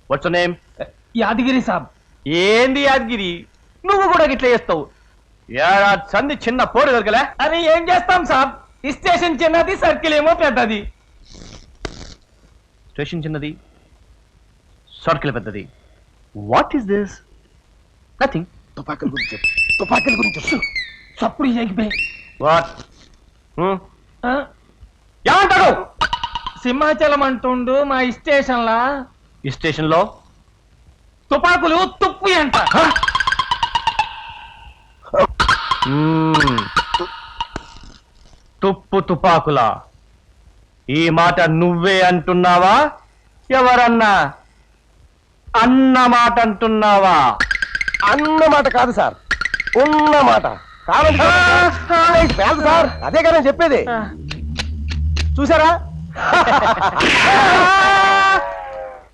What's name? Yadagiri సాబ్. ఏంది యాదగిరి, నువ్వు కూడా గిట్లా చేస్తావు? ఏడా సంది చిన్న పోరు దొరకలే? అరే ఏం చేస్తాం సాబ్, ఈ స్టేషన్ చిన్నది, సర్కిల్ ఏమో పెద్దది. స్టేషన్ చిన్నది, సర్కిల్ పెద్దది. What is this? నథింగ్. తుపాకుల గురించి చప్పుడు ఎగిపోయి వాట్? ఏమంటాడు? సింహాచలం అంటుండు మా స్టేషన్లా. ఈ స్టేషన్ లో తుపాకులు తుప్పు అంట. తుప్పు తుపాకులా? ఈ మాట నువ్వే అంటున్నావా, ఎవరన్నా అన్న మాట అంటున్నావా? అన్నమాట కాదు సార్, ఉన్నమాట. కాదు సార్, అదే కదా చెప్పేది. చూసారా?